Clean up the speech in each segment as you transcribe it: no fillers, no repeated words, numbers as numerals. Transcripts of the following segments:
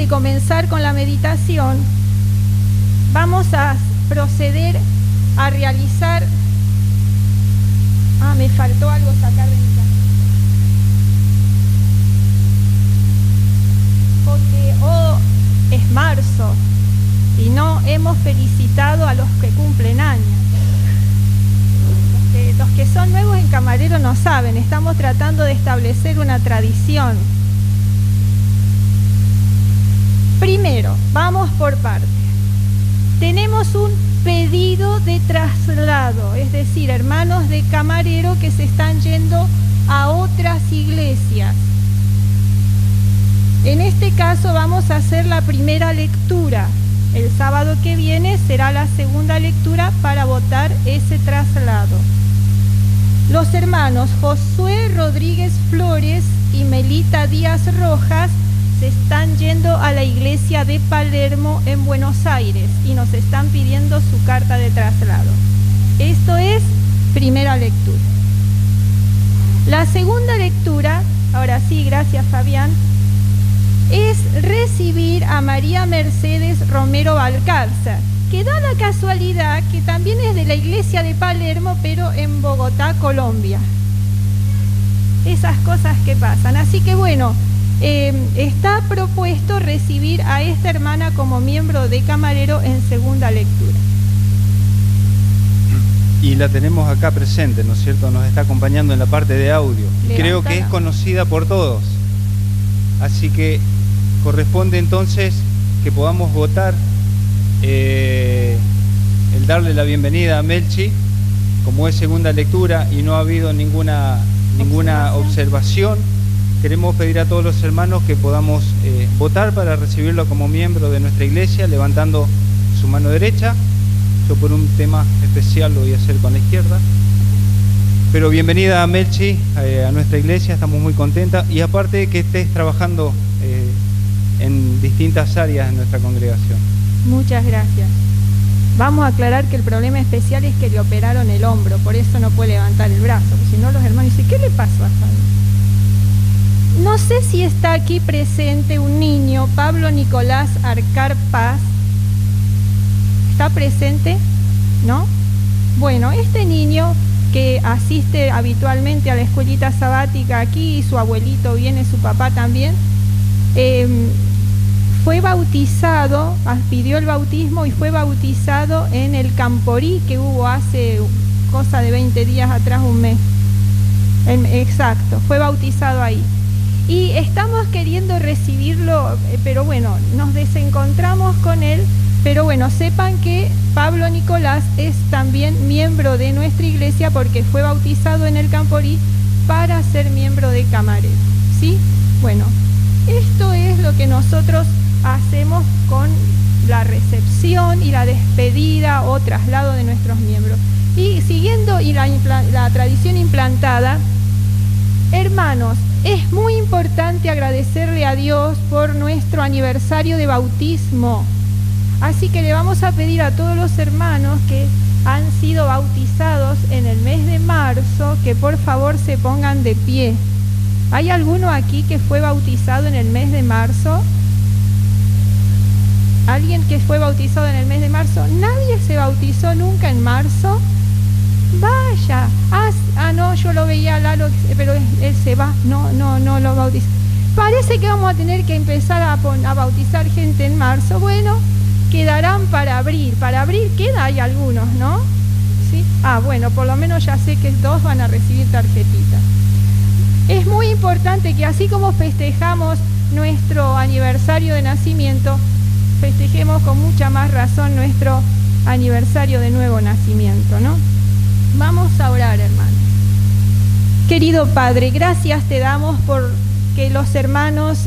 comenzar con la meditación, vamos a proceder a realizar... me faltó algo sacar de mi casa. Porque es marzo y no hemos felicitado a los que cumplen años. Los que son nuevos en Camarero no saben, estamos tratando de establecer una tradición. Primero, vamos por partes. Tenemos un pedido de traslado, es decir, hermanos de Camarero que se están yendo a otras iglesias. En este caso vamos a hacer la primera lectura. El sábado que viene será la segunda lectura para votar ese traslado. Los hermanos Josué Rodríguez Flores y Melita Díaz Rojas se están yendo a la iglesia de Palermo en Buenos Aires y nos están pidiendo su carta de traslado. Esto es primera lectura. La segunda lectura, ahora sí, gracias Fabián, es recibir a María Mercedes Romero Balcázar, que da la casualidad que también es de la iglesia de Palermo, pero en Bogotá, Colombia. Esas cosas que pasan. Así que bueno, está propuesto recibir a esta hermana como miembro de Camarero en segunda lectura. Y la tenemos acá presente, ¿no es cierto? Nos está acompañando en la parte de audio. Creo que es conocida por todos. Así que corresponde entonces que podamos votar el darle la bienvenida a Melchi, como es segunda lectura y no ha habido ninguna observación. Queremos pedir a todos los hermanos que podamos votar para recibirlo como miembro de nuestra iglesia, levantando su mano derecha. Yo por un tema especial lo voy a hacer con la izquierda. Pero bienvenida a Melchi, a nuestra iglesia, estamos muy contentas. Y aparte que estés trabajando en distintas áreas de nuestra congregación. Muchas gracias. Vamos a aclarar que el problema especial es que le operaron el hombro, por eso no puede levantar el brazo. Si no, los hermanos dicen, ¿qué le pasó a Fabi? No sé si está aquí presente un niño, Pablo Nicolás Arcar Paz. ¿Está presente? ¿No? Bueno, este niño que asiste habitualmente a la escuelita sabática aquí, y su abuelito viene, su papá también, fue bautizado, pidió el bautismo y fue bautizado en el Camporí que hubo hace cosa de 20 días atrás, un mes. Exacto, fue bautizado ahí. Y estamos queriendo recibirlo, pero bueno, nos desencontramos con él. Pero bueno, sepan que Pablo Nicolás es también miembro de nuestra iglesia porque fue bautizado en el Camporí para ser miembro de Camarero, ¿sí? Bueno, esto es lo que nosotros hacemos con la recepción y la despedida o traslado de nuestros miembros. Y siguiendo la tradición implantada, hermanos, es muy importante agradecerle a Dios por nuestro aniversario de bautismo. Así que le vamos a pedir a todos los hermanos que han sido bautizados en el mes de marzo que por favor se pongan de pie. ¿Hay alguno aquí que fue bautizado en el mes de marzo? ¿Alguien que fue bautizado en el mes de marzo? ¿Nadie se bautizó nunca en marzo? Vaya. No, yo lo veía a Lalo, pero él se va. No lo bautizó. Parece que vamos a tener que empezar a bautizar gente en marzo. Bueno, quedarán para abril. Para abril hay algunos, ¿no? ¿Sí? Bueno, por lo menos ya sé que 2 van a recibir tarjetitas. Es muy importante que así como festejamos nuestro aniversario de nacimiento, festejemos con mucha más razón nuestro aniversario de nuevo nacimiento, ¿no? Vamos a orar, hermanos. Querido Padre, gracias te damos por que los hermanos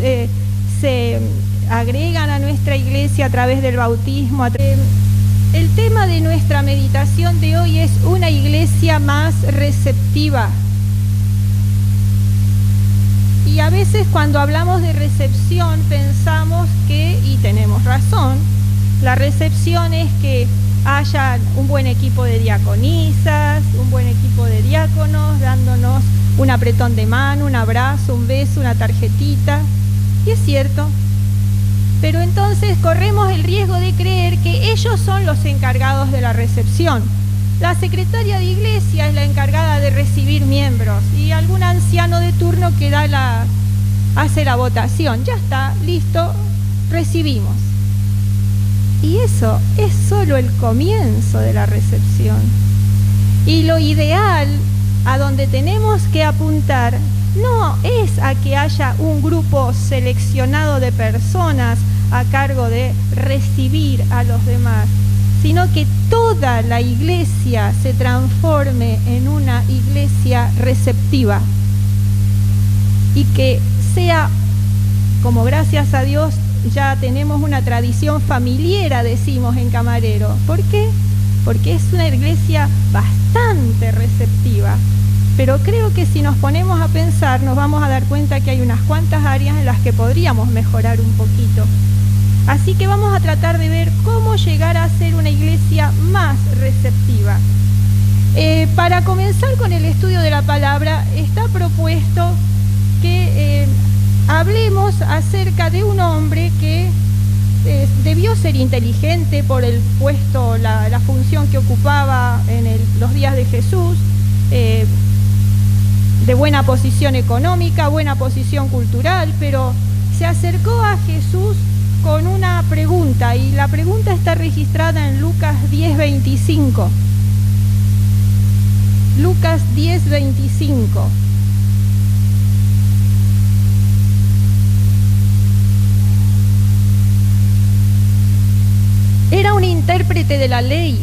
se agregan a nuestra iglesia a través del bautismo. El tema de nuestra meditación de hoy es una iglesia más receptiva. Y a veces cuando hablamos de recepción pensamos que, y tenemos razón, la recepción es que haya un buen equipo de diaconisas, un buen equipo de diáconos dándonos un apretón de mano, un abrazo, un beso, una tarjetita. Y es cierto, pero entonces corremos el riesgo de creer que ellos son los encargados de la recepción. La secretaria de iglesia es la encargada de recibir miembros y algún anciano de turno que hace la votación. Ya está, listo, recibimos. Y eso es solo el comienzo de la recepción. Y lo ideal, a donde tenemos que apuntar, no es a que haya un grupo seleccionado de personas a cargo de recibir a los demás, sino que toda la iglesia se transforme en una iglesia receptiva y que sea, como gracias a Dios ya tenemos una tradición familiar, decimos en Camarero. ¿Por qué? Porque es una iglesia bastante receptiva. Pero creo que si nos ponemos a pensar nos vamos a dar cuenta que hay unas cuantas áreas en las que podríamos mejorar un poquito. Así que vamos a tratar de ver cómo llegar a ser una iglesia más receptiva. Para comenzar con el estudio de la palabra, está propuesto que hablemos acerca de un hombre que debió ser inteligente por el puesto, la función que ocupaba en los días de Jesús, de buena posición económica, buena posición cultural, pero se acercó a Jesús con una pregunta, y la pregunta está registrada en Lucas 10:25. Lucas 10:25. Era un intérprete de la ley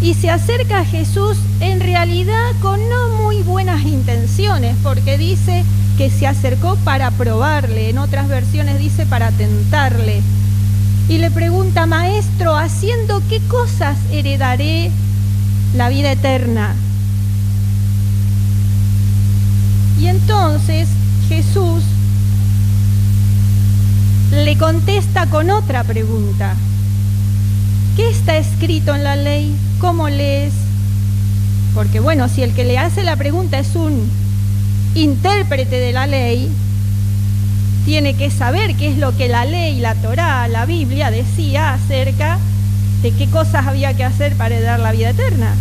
y se acerca a Jesús en realidad con no muy buenas intenciones, porque dice que se acercó para probarle, en otras versiones dice para tentarle, y le pregunta: Maestro, ¿haciendo qué cosas heredaré la vida eterna? Y entonces Jesús le contesta con otra pregunta: ¿qué está escrito en la ley? ¿Cómo lees? Porque bueno, si el que le hace la pregunta es un intérprete de la ley, tiene que saber qué es lo que la ley, la Torá, la Biblia decía acerca de qué cosas había que hacer para heredar la vida eterna.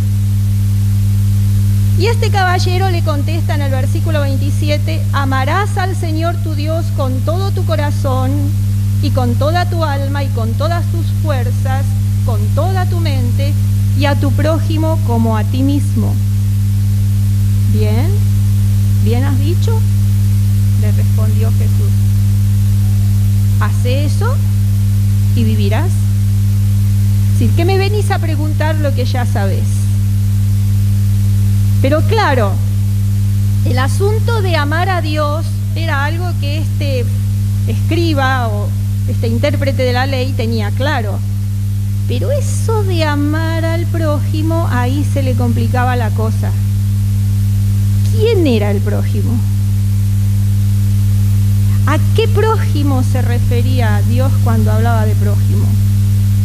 Y este caballero le contesta en el versículo 27: amarás al Señor tu Dios con todo tu corazón y con toda tu alma y con todas tus fuerzas, con toda tu mente, y a tu prójimo como a ti mismo. ¿Bien? ¿Bien has dicho?, le respondió Jesús. Hace eso y vivirás. ¿Sí? ¿Qué me venís a preguntar lo que ya sabés? Pero claro, el asunto de amar a Dios era algo que este escriba o este intérprete de la ley tenía claro. Pero eso de amar al prójimo, ahí se le complicaba la cosa. ¿Quién era el prójimo? ¿A qué prójimo se refería Dios cuando hablaba de prójimo?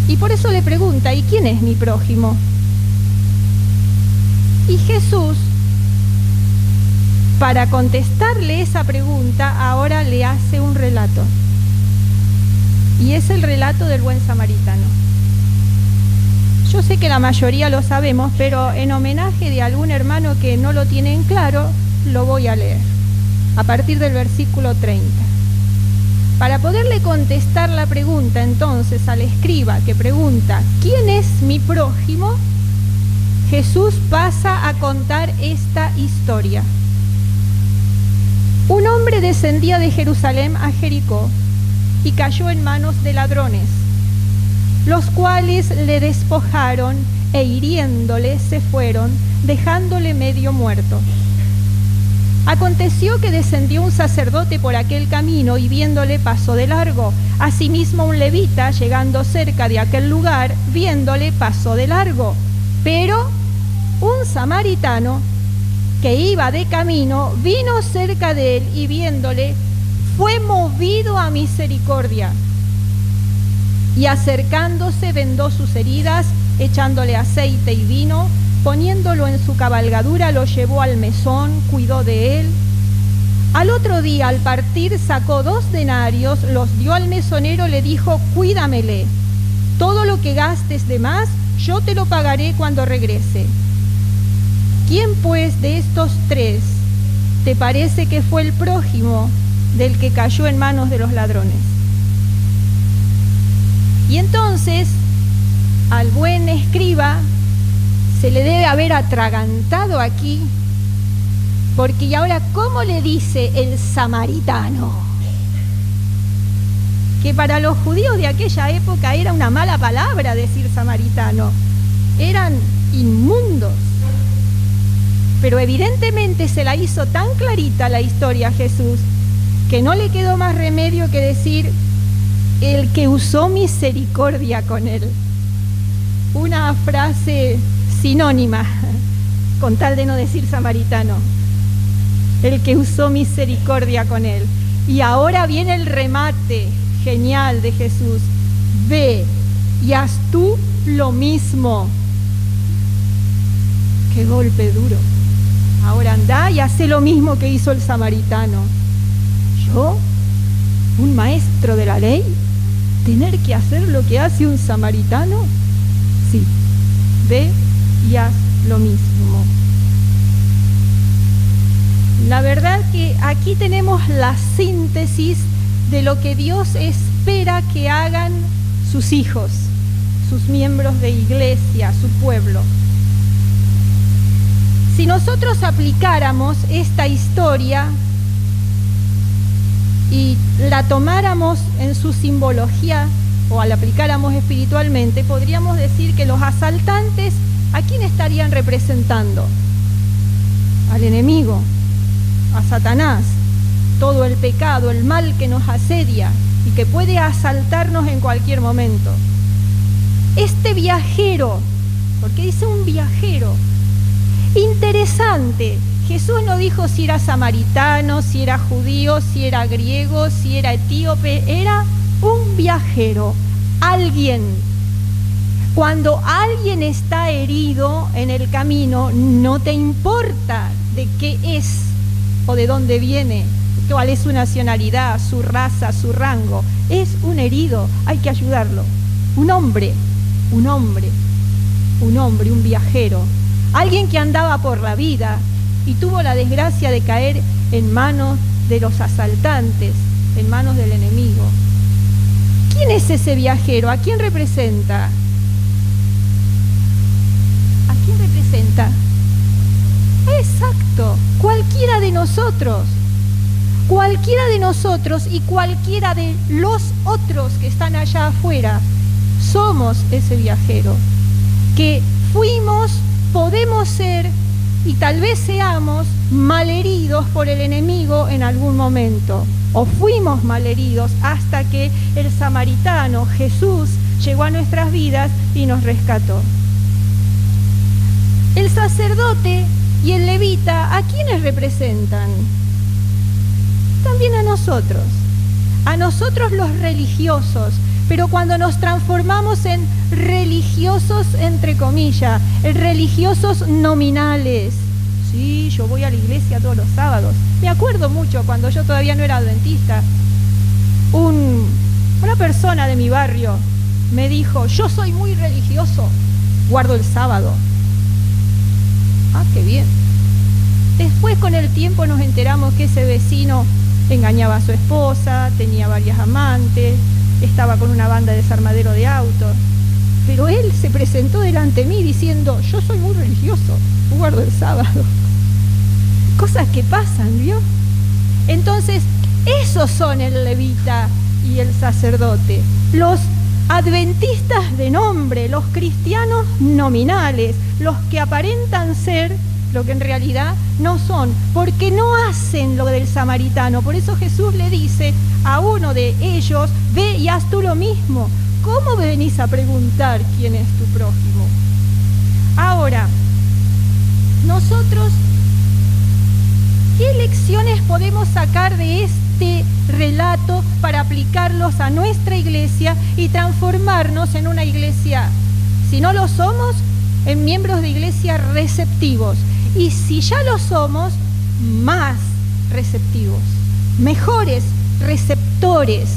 Y por eso le pregunta: ¿y quién es mi prójimo? Y Jesús, para contestarle esa pregunta, ahora le hace un relato. Y es el relato del buen samaritano. Yo sé que la mayoría lo sabemos, pero en homenaje de algún hermano que no lo tiene en claro, lo voy a leer, a partir del versículo 30. Para poderle contestar la pregunta entonces al escriba que pregunta: ¿quién es mi prójimo?, Jesús pasa a contar esta historia. Un hombre descendía de Jerusalén a Jericó y cayó en manos de ladrones, los cuales le despojaron e hiriéndole se fueron, dejándole medio muerto. Aconteció que descendió un sacerdote por aquel camino y viéndole pasó de largo. Asimismo un levita, llegando cerca de aquel lugar, viéndole pasó de largo. Pero un samaritano que iba de camino vino cerca de él y viéndole fue movido a misericordia. Y acercándose vendó sus heridas, echándole aceite y vino, poniéndolo en su cabalgadura, lo llevó al mesón, cuidó de él. Al otro día, al partir, sacó 2 denarios, los dio al mesonero, le dijo: cuídamele, todo lo que gastes de más, yo te lo pagaré cuando regrese. ¿Quién pues de estos 3 te parece que fue el prójimo del que cayó en manos de los ladrones? Y entonces al buen escriba se le debe haber atragantado aquí, porque ¿y ahora cómo le dice el samaritano? Que para los judíos de aquella época era una mala palabra decir samaritano, eran inmundos. Pero evidentemente se la hizo tan clarita la historia a Jesús que no le quedó más remedio que decir: el que usó misericordia con él. Una frase sinónima, con tal de no decir samaritano. El que usó misericordia con él. Y ahora viene el remate genial de Jesús: ve y haz tú lo mismo. Qué golpe duro. Ahora anda y hace lo mismo que hizo el samaritano. ¿Yo, un maestro de la ley, tener que hacer lo que hace un samaritano? Sí, ve y haz lo mismo. La verdad que aquí tenemos la síntesis de lo que Dios espera que hagan sus hijos, sus miembros de iglesia, su pueblo. Si nosotros aplicáramos esta historia y la tomáramos en su simbología o la aplicáramos espiritualmente, podríamos decir que los asaltantes, ¿a quién estarían representando? Al enemigo, a Satanás, todo el pecado, el mal que nos asedia y que puede asaltarnos en cualquier momento. Este viajero, porque dice un viajero, interesante, Jesús no dijo si era samaritano, si era judío, si era griego, si era etíope, era un viajero, alguien. Cuando alguien está herido en el camino, no te importa de qué es o de dónde viene, cuál es su nacionalidad, su raza, su rango. Es un herido, hay que ayudarlo. Un hombre, un viajero. Alguien que andaba por la vida y tuvo la desgracia de caer en manos de los asaltantes, en manos del enemigo. ¿Quién es ese viajero? ¿A quién representa? ¿A quién representa? Exacto, cualquiera de nosotros. Cualquiera de nosotros y cualquiera de los otros que están allá afuera. Somos ese viajero que fuimos, podemos ser y tal vez seamos malheridos por el enemigo en algún momento, o fuimos malheridos hasta que el samaritano, Jesús, llegó a nuestras vidas y nos rescató. El sacerdote y el levita, ¿a quiénes representan? También a nosotros los religiosos. Pero cuando nos transformamos en religiosos, entre comillas, religiosos nominales. Sí, yo voy a la iglesia todos los sábados. Me acuerdo mucho cuando yo todavía no era adventista. Una persona de mi barrio me dijo: yo soy muy religioso, guardo el sábado. Ah, qué bien. Después, con el tiempo, nos enteramos que ese vecino engañaba a su esposa, tenía varias amantes, estaba con una banda de desarmadero de autos, pero él se presentó delante de mí diciendo: yo soy muy religioso, guardo el sábado. Cosas que pasan, ¿vio? Entonces, esos son el levita y el sacerdote, los adventistas de nombre, los cristianos nominales, los que aparentan ser lo que en realidad no son, porque no hacen lo del samaritano. Por eso Jesús le dice a uno de ellos: ve y haz tú lo mismo. ¿Cómo me venís a preguntar quién es tu prójimo? Ahora, nosotros, ¿qué lecciones podemos sacar de este relato para aplicarlos a nuestra iglesia y transformarnos en una iglesia, si no lo somos, en miembros de iglesia receptivos? Y si ya lo somos, más receptivos, mejores receptores.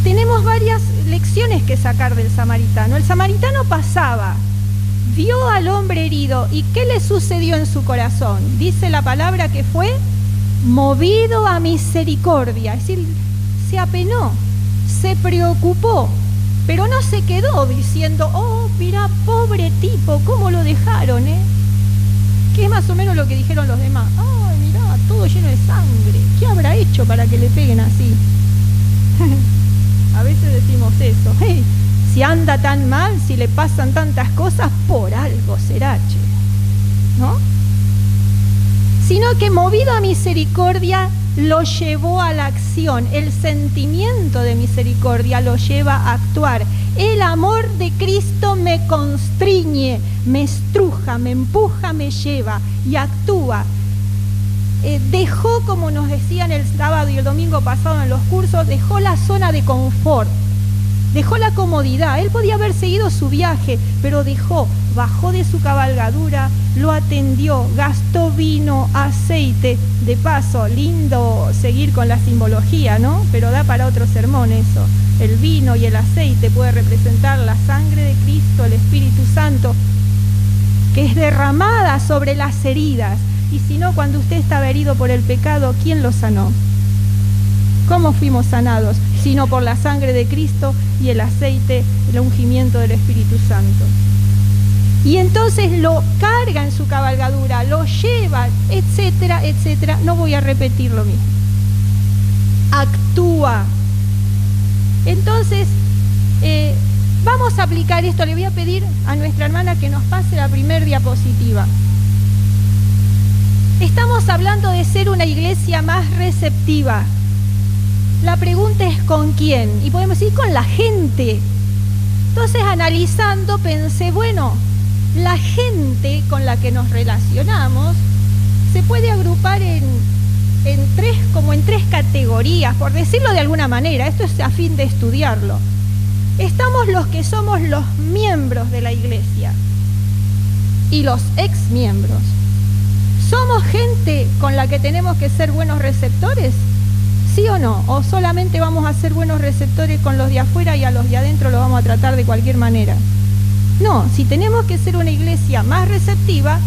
Tenemos varias lecciones que sacar del samaritano. El samaritano pasaba, vio al hombre herido, ¿y qué le sucedió en su corazón? Dice la palabra que fue movido a misericordia, es decir, se apenó, se preocupó, pero no se quedó diciendo, oh, mira, pobre tipo, ¿cómo lo dejaron, Que es más o menos lo que dijeron los demás. Ay, mirá, todo lleno de sangre, ¿qué habrá hecho para que le peguen así? A veces decimos eso, hey, si anda tan mal, si le pasan tantas cosas, por algo será, ¿no? Sino que movido a misericordia lo llevó a la acción. El sentimiento de misericordia lo lleva a actuar. El amor de Cristo me constriñe, me estruja, me empuja, me lleva y actúa. Dejó, como nos decían el sábado y el domingo pasado en los cursos, dejó la zona de confort, dejó la comodidad. Él podía haber seguido su viaje, pero bajó de su cabalgadura, lo atendió, gastó vino, aceite. De paso, lindo seguir con la simbología, ¿no? Pero da para otro sermón eso. El vino y el aceite puede representar la sangre de Cristo, el Espíritu Santo, que es derramada sobre las heridas. Y si no, cuando usted estaba herido por el pecado, ¿quién lo sanó? ¿Cómo fuimos sanados? Sino por la sangre de Cristo y el aceite, el ungimiento del Espíritu Santo. Y entonces lo carga en su cabalgadura, lo lleva, etcétera, etcétera. No voy a repetir lo mismo. Actúa. Entonces, vamos a aplicar esto. Le voy a pedir a nuestra hermana que nos pase la primera diapositiva. Estamos hablando de ser una iglesia más receptiva. La pregunta es ¿con quién? Y podemos decir con la gente. Entonces, analizando, pensé, bueno, la gente con la que nos relacionamos se puede agrupar en tres categorías, por decirlo de alguna manera. Esto es a fin de estudiarlo. Estamos los que somos los miembros de la iglesia y los ex miembros. ¿Somos gente con la que tenemos que ser buenos receptores? ¿Sí o no? ¿O solamente vamos a ser buenos receptores con los de afuera y a los de adentro los vamos a tratar de cualquier manera? No, si tenemos que ser una iglesia más receptiva,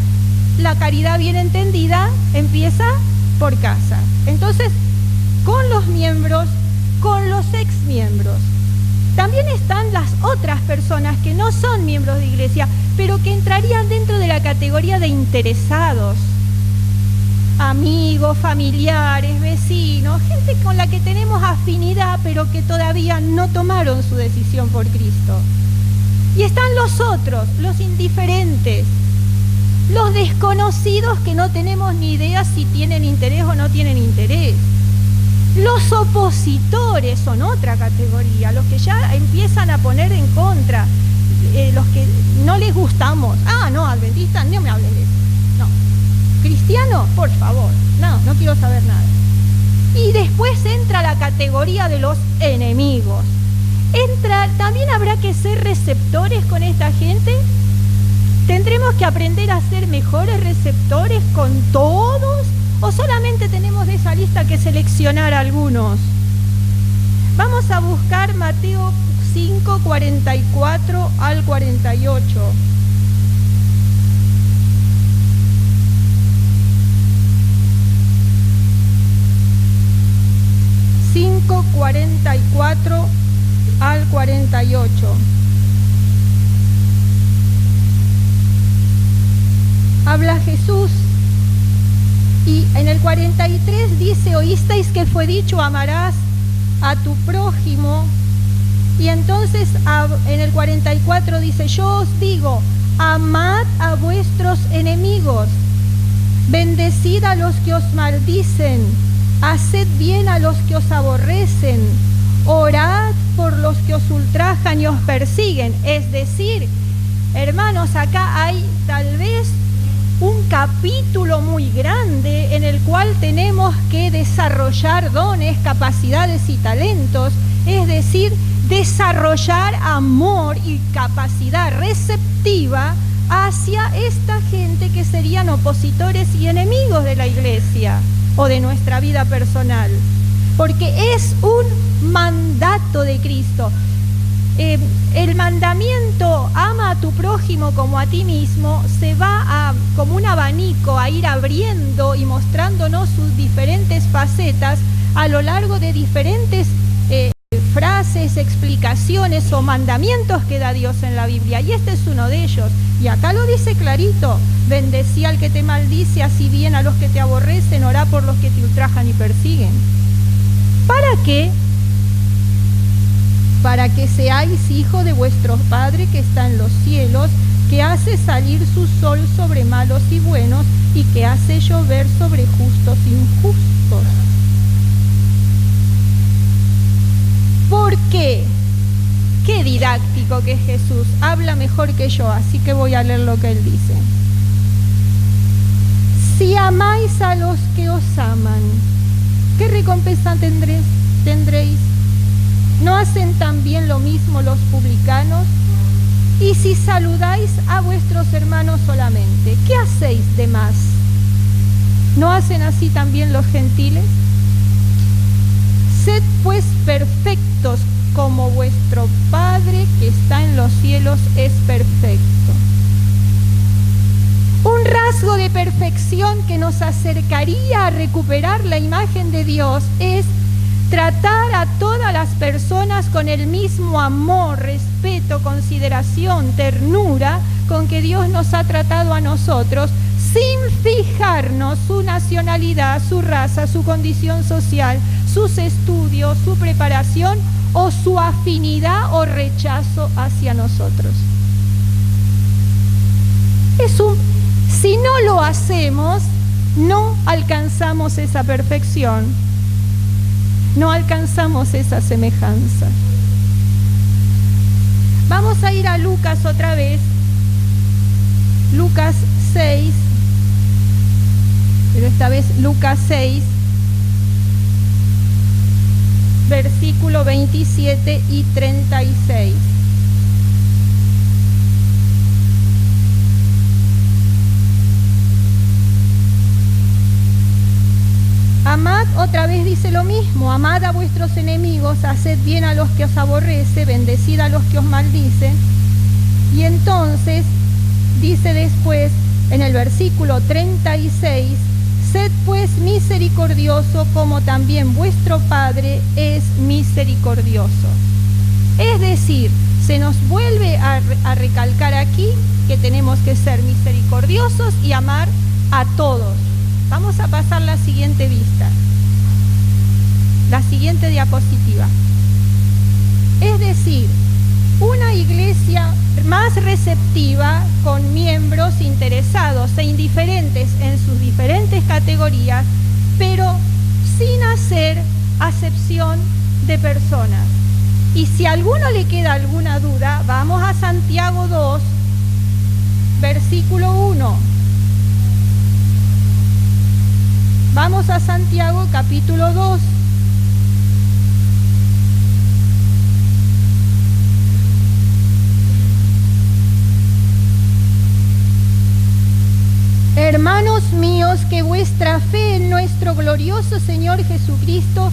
la caridad bien entendida empieza por casa. Entonces, con los miembros, con los ex miembros. También están las otras personas que no son miembros de iglesia, pero que entrarían dentro de la categoría de interesados. Amigos, familiares, vecinos, gente con la que tenemos afinidad, pero que todavía no tomaron su decisión por Cristo. Y están los otros, los indiferentes, los desconocidos que no tenemos ni idea si tienen interés o no tienen interés. Los opositores son otra categoría, los que ya empiezan a poner en contra, los que no les gustamos. Ah, no, adventistas, no me hablen de eso. No. Cristiano, por favor, no quiero saber nada. Y después entra la categoría de los enemigos. También habrá que ser receptores con esta gente. ¿Tendremos que aprender a ser mejores receptores con todos? ¿O solamente tenemos de esa lista que seleccionar algunos? Vamos a buscar Mateo 5, 44 al 48. ...5, 44 al 48. Habla Jesús y en el 43 dice: oísteis que fue dicho, amarás a tu prójimo. Y entonces en el 44 dice: yo os digo, amad a vuestros enemigos, bendecid a los que os maldicen, haced bien a los que os aborrecen, orad por los que os ultrajan y os persiguen. Es decir, hermanos, acá hay tal vez un capítulo muy grande en el cual tenemos que desarrollar dones, capacidades y talentos, es decir, desarrollar amor y capacidad receptiva hacia esta gente que serían opositores y enemigos de la iglesia o de nuestra vida personal, porque es un mandato de Cristo. El mandamiento ama a tu prójimo como a ti mismo se va como un abanico a ir abriendo y mostrándonos sus diferentes facetas a lo largo de diferentes frases, explicaciones o mandamientos que da Dios en la Biblia, y este es uno de ellos. Y acá lo dice clarito: bendecí al que te maldice, así bien a los que te aborrecen, orá por los que te ultrajan y persiguen. ¿Para qué? Para que seáis hijos de vuestro Padre que está en los cielos, que hace salir su sol sobre malos y buenos, y que hace llover sobre justos e injustos. ¿Por qué? Qué didáctico que es Jesús, habla mejor que yo, así que voy a leer lo que él dice. Si amáis a los que os aman, ¿qué recompensa tendréis? ¿No hacen también lo mismo los publicanos? Y si saludáis a vuestros hermanos solamente, ¿qué hacéis de más? ¿No hacen así también los gentiles? Sed pues perfectos como vuestro Padre que está en los cielos es perfecto. Un rasgo de perfección que nos acercaría a recuperar la imagen de Dios es tratar a todas las personas con el mismo amor, respeto, consideración, ternura con que Dios nos ha tratado a nosotros, sin fijarnos su nacionalidad, su raza, su condición social, sus estudios, su preparación o su afinidad o rechazo hacia nosotros. Si no lo hacemos, no alcanzamos esa perfección, no alcanzamos esa semejanza. Vamos a ir a Lucas otra vez, Lucas 6, pero esta vez Lucas 6, versículo 27 y 36. Amad, otra vez dice lo mismo, amad a vuestros enemigos, haced bien a los que os aborrece, bendecid a los que os maldicen. Y entonces dice después en el versículo 36, sed pues misericordioso como también vuestro Padre es misericordioso. Es decir, se nos vuelve a recalcar aquí que tenemos que ser misericordiosos y amar a todos. Vamos a pasar la siguiente vista, la siguiente diapositiva. Es decir, una iglesia más receptiva, con miembros interesados e indiferentes en sus diferentes categorías, pero sin hacer acepción de personas. Y si a alguno le queda alguna duda, vamos a Santiago 2, versículo 1. Vamos a Santiago capítulo 2. Hermanos míos, que vuestra fe en nuestro glorioso Señor Jesucristo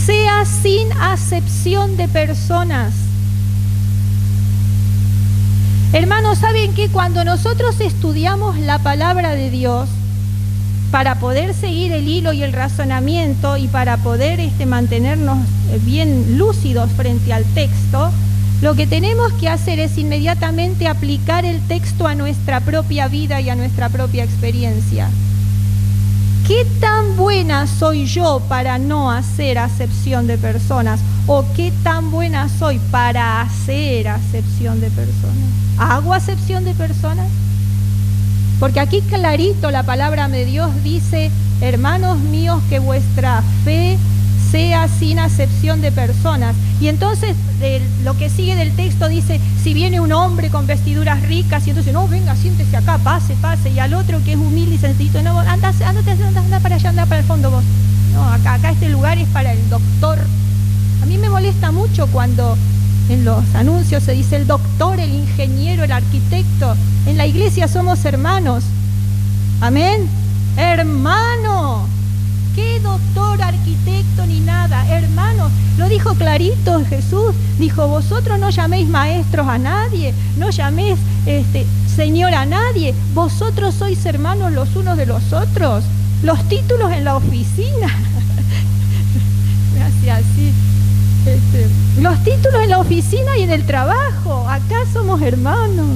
sea sin acepción de personas. Hermanos, ¿saben qué? Cuando nosotros estudiamos la palabra de Dios, para poder seguir el hilo y el razonamiento y para poder mantenernos bien lúcidos frente al texto, lo que tenemos que hacer es inmediatamente aplicar el texto a nuestra propia vida y a nuestra propia experiencia. ¿Qué tan buena soy yo para no hacer acepción de personas? ¿O qué tan buena soy para hacer acepción de personas? ¿Hago acepción de personas? Porque aquí clarito la palabra de Dios dice, hermanos míos, que vuestra fe sea sin acepción de personas. Y entonces lo que sigue del texto dice, si viene un hombre con vestiduras ricas, y entonces, no, venga, siéntese acá, pase, y al otro que es humilde y sencillito, no, anda para allá, anda para el fondo vos. No, acá este lugar es para el doctor. A mí me molesta mucho cuando En los anuncios se dice el doctor, el ingeniero, el arquitecto. En la iglesia somos hermanos. Amén. Hermano. ¿Qué doctor, arquitecto ni nada? Hermanos. Lo dijo clarito Jesús. Dijo, vosotros no llaméis maestros a nadie, no llaméis Señor a nadie. Vosotros sois hermanos los unos de los otros. Los títulos en la oficina. Me hace así. Los títulos en la oficina y en el trabajo. Acá somos hermanos.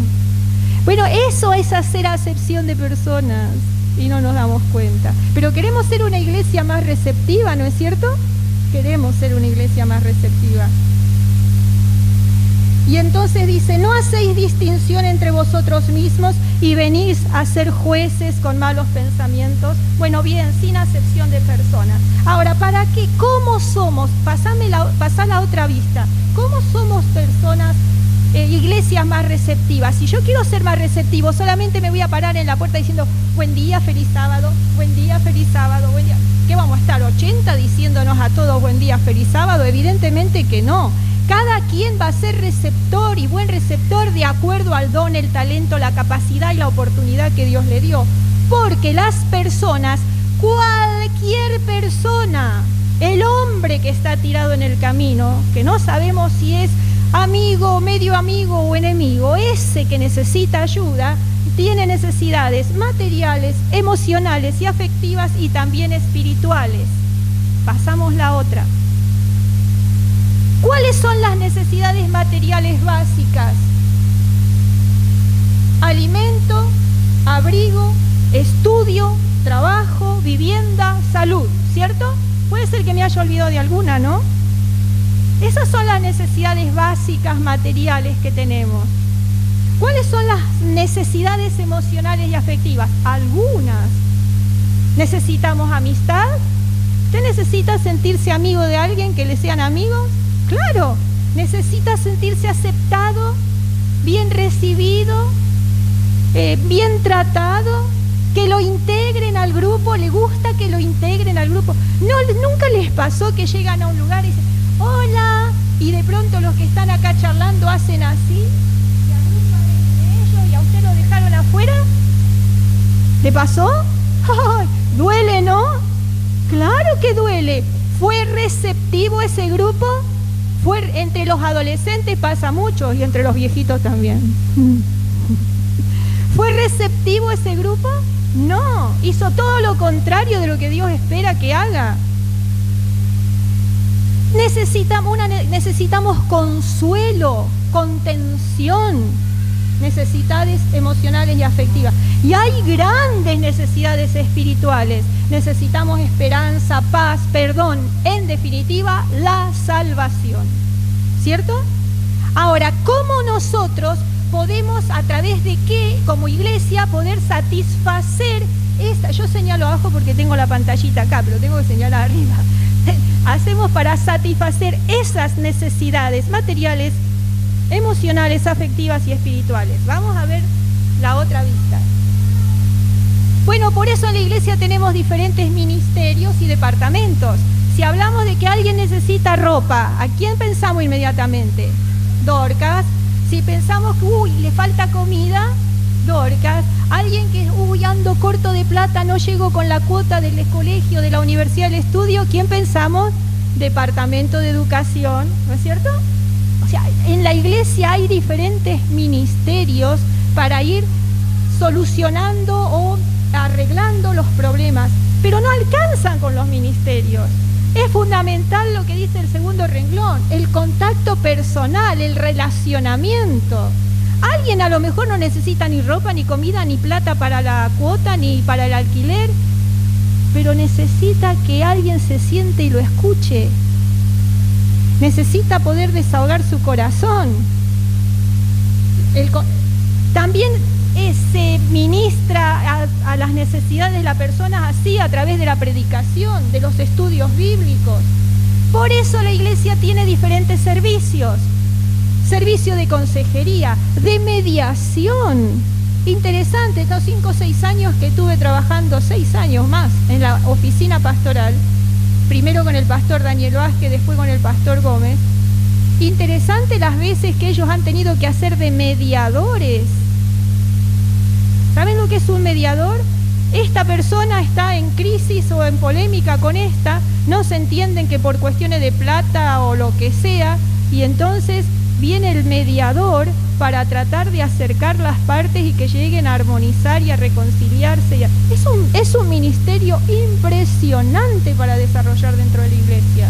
Bueno, eso es hacer acepción de personas y no nos damos cuenta. Pero queremos ser una iglesia más receptiva, ¿no es cierto? Queremos ser una iglesia más receptiva. Y entonces dice, no hacéis distinción entre vosotros mismos y venís a ser jueces con malos pensamientos. Bueno, bien, sin acepción de personas. Ahora, ¿para qué? ¿Cómo somos? Pasá la otra vista. ¿Cómo somos personas, iglesias más receptivas? Si yo quiero ser más receptivo, solamente me voy a parar en la puerta diciendo, buen día, feliz sábado, buen día, feliz sábado, buen día. ¿Qué vamos a estar 80 diciéndonos a todos buen día, feliz sábado? Evidentemente que no. Cada quien va a ser receptor y buen receptor de acuerdo al don, el talento, la capacidad y la oportunidad que Dios le dio. Porque las personas, cualquier persona, el hombre que está tirado en el camino, que no sabemos si es amigo, medio amigo o enemigo, ese que necesita ayuda, tiene necesidades materiales, emocionales y afectivas y también espirituales. Pasamos la otra. ¿Cuáles son las necesidades materiales básicas? Alimento, abrigo, estudio, trabajo, vivienda, salud, ¿cierto? Puede ser que me haya olvidado de alguna, ¿no? Esas son las necesidades básicas materiales que tenemos. ¿Cuáles son las necesidades emocionales y afectivas? Algunas. ¿Necesitamos amistad? ¿Usted necesita sentirse amigo de alguien, que le sean amigos? Claro, necesita sentirse aceptado, bien recibido, bien tratado, que lo integren al grupo, le gusta que lo integren al grupo. No, nunca les pasó que llegan a un lugar y dicen, hola, y de pronto los que están acá charlando hacen así, y agrupan entre ellos y a usted lo dejaron afuera. ¿Le pasó? ¡Ay! ¿Duele, no? Claro que duele. ¿Fue receptivo ese grupo? Entre los adolescentes pasa mucho y entre los viejitos también. ¿Fue receptivo ese grupo? No, hizo todo lo contrario de lo que Dios espera que haga. Necesitamos consuelo, contención, necesidades emocionales y afectivas. Y hay grandes necesidades espirituales. Necesitamos esperanza, paz, perdón, en definitiva, la salvación. ¿Cierto? Ahora, ¿cómo nosotros podemos, a través de qué, como iglesia, poder satisfacer esta? Yo señalo abajo porque tengo la pantallita acá, pero tengo que señalar arriba. Hacemos para satisfacer esas necesidades materiales, emocionales, afectivas y espirituales. Vamos a ver la otra vista. Bueno, por eso en la iglesia tenemos diferentes ministerios y departamentos. Si hablamos de que alguien necesita ropa, ¿a quién pensamos inmediatamente? Dorcas. Si pensamos que le falta comida, Dorcas. Alguien que ando corto de plata, no llego con la cuota del colegio, de la universidad, del estudio, ¿quién pensamos? Departamento de educación, ¿no es cierto? O sea, en la iglesia hay diferentes ministerios para ir solucionando o arreglando los problemas, pero no alcanzan con los ministerios. Es fundamental lo que dice el segundo renglón, el contacto personal, el relacionamiento. Alguien a lo mejor no necesita ni ropa, ni comida, ni plata para la cuota, ni para el alquiler, pero necesita que alguien se siente y lo escuche. Necesita poder desahogar su corazón. También se ministra a las necesidades de la persona así, a través de la predicación, de los estudios bíblicos. Por eso la iglesia tiene diferentes servicios. Servicio de consejería, de mediación. Interesante, estos 5 o 6 años que estuve trabajando, 6 años más, en la oficina pastoral, primero con el pastor Daniel Vázquez, después con el pastor Gómez, Interesante las veces que ellos han tenido que hacer de mediadores. ¿Saben lo que es un mediador? Esta persona está en crisis o en polémica con esta, no se entienden que por cuestiones de plata o lo que sea, y entonces viene el mediador para tratar de acercar las partes y que lleguen a armonizar y a reconciliarse. Es un ministerio impresionante para desarrollar dentro de la iglesia.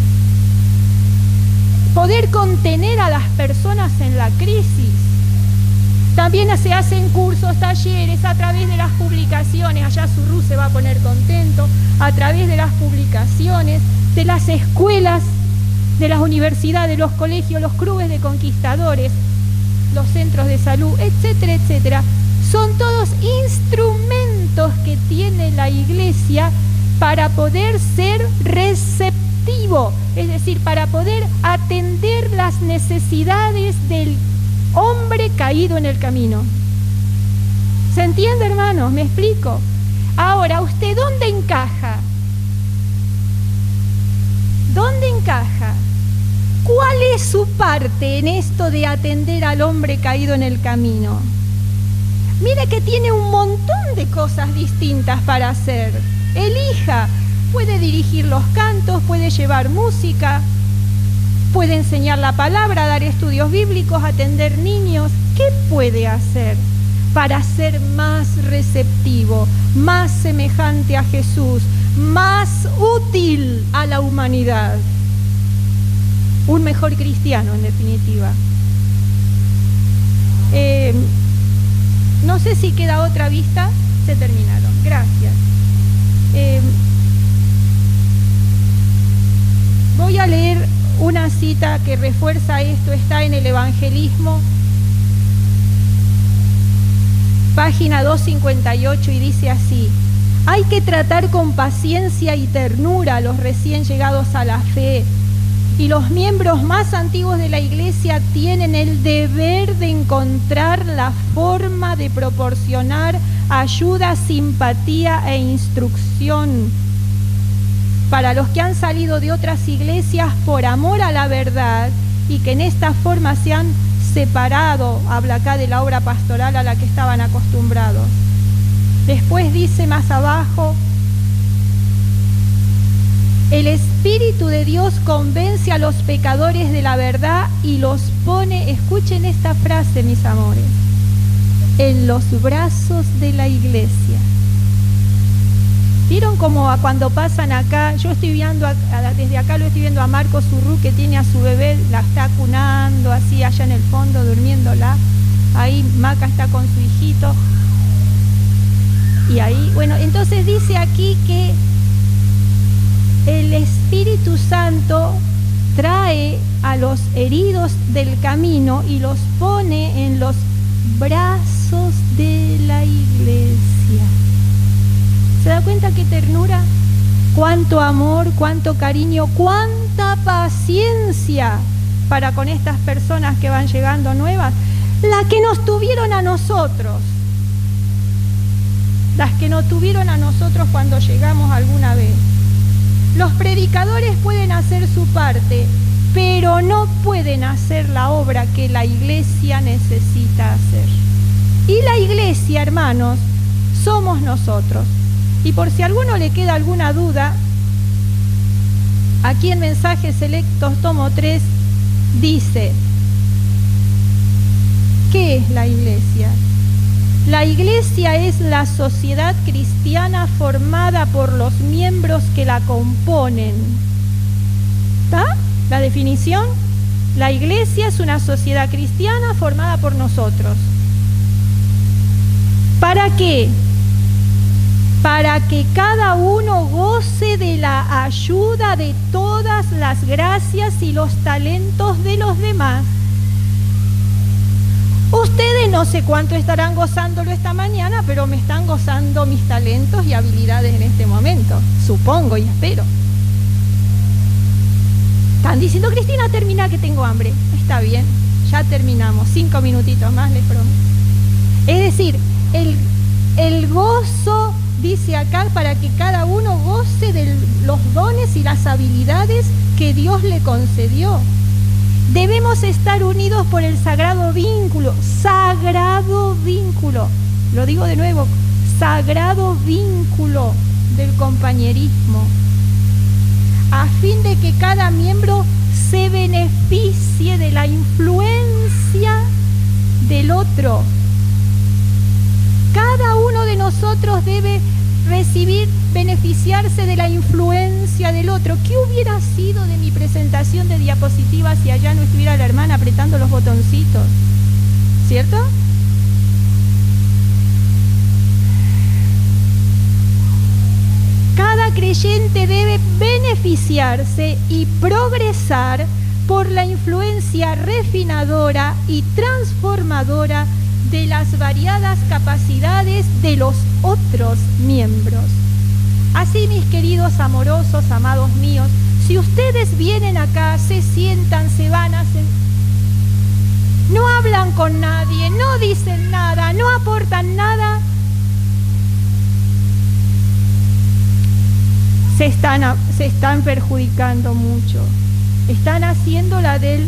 Poder contener a las personas en la crisis. También se hacen cursos, talleres, a través de las publicaciones, allá Surrú se va a poner contento, a través de las publicaciones, de las escuelas, de las universidades, los colegios, los clubes de conquistadores, los centros de salud, etcétera, etcétera. Son todos instrumentos que tiene la iglesia para poder ser receptivo, es decir, para poder atender las necesidades del hombre caído en el camino. ¿Se entiende, hermanos? ¿Me explico? Ahora, ¿usted dónde encaja? ¿Dónde encaja? ¿Cuál es su parte en esto de atender al hombre caído en el camino? Mire que tiene un montón de cosas distintas para hacer. Elija, puede dirigir los cantos, puede llevar música, puede enseñar la palabra, dar estudios bíblicos, atender niños. ¿Qué puede hacer para ser más receptivo, más semejante a Jesús, más útil a la humanidad? Un mejor cristiano, en definitiva. No sé si queda otra vista. Se terminaron. Gracias. Voy a leer una cita que refuerza esto. Está en el Evangelismo, página 258, y dice así: hay que tratar con paciencia y ternura a los recién llegados a la fe, y los miembros más antiguos de la iglesia tienen el deber de encontrar la forma de proporcionar ayuda, simpatía e instrucción para los que han salido de otras iglesias por amor a la verdad y que en esta forma se han separado, habla acá de la obra pastoral a la que estaban acostumbrados. Después dice más abajo: el Espíritu de Dios convence a los pecadores de la verdad y los pone, escuchen esta frase, mis amores, en los brazos de la iglesia. ¿Vieron cómo cuando pasan acá? Yo estoy viendo, desde acá lo estoy viendo a Marcos Surrú, que tiene a su bebé, la está cunando, así allá en el fondo, durmiéndola. Ahí Maca está con su hijito. Y ahí, bueno, entonces dice aquí que el Espíritu Santo trae a los heridos del camino y los pone en los brazos de la iglesia. ¿Se da cuenta qué ternura? Cuánto amor, cuánto cariño, cuánta paciencia para con estas personas que van llegando nuevas. Las que nos tuvieron a nosotros. Las que nos tuvieron a nosotros cuando llegamos alguna vez. Los predicadores pueden hacer su parte, pero no pueden hacer la obra que la iglesia necesita hacer. Y la iglesia, hermanos, somos nosotros. Y por si a alguno le queda alguna duda, aquí en Mensajes Selectos, tomo 3, dice: ¿qué es la iglesia? La iglesia es la sociedad cristiana formada por los miembros que la componen. ¿Está la definición? La iglesia es una sociedad cristiana formada por nosotros. ¿Para qué? Para que cada uno goce de la ayuda de todas las gracias y los talentos de los demás. Ustedes no sé cuánto estarán gozándolo esta mañana, pero me están gozando mis talentos y habilidades en este momento, supongo y espero. Están diciendo: Cristina, termina que tengo hambre. Está bien, ya terminamos, 5 minutitos más, les prometo. Es decir, el gozo, dice acá, para que cada uno goce de los dones y las habilidades que Dios le concedió. Debemos estar unidos por el sagrado vínculo, lo digo de nuevo, sagrado vínculo del compañerismo, a fin de que cada miembro se beneficie de la influencia del otro. Cada uno de nosotros debe beneficiarse de la influencia del otro. ¿Qué hubiera sido de mi presentación de diapositivas si allá no estuviera la hermana apretando los botoncitos? ¿Cierto? Cada creyente debe beneficiarse y progresar por la influencia refinadora y transformadora de las variadas capacidades de los otros miembros. Así, mis queridos amorosos, amados míos, si ustedes vienen acá, se sientan, se van, no hablan con nadie, no dicen nada, no aportan nada, se están perjudicando mucho. Están haciendo la del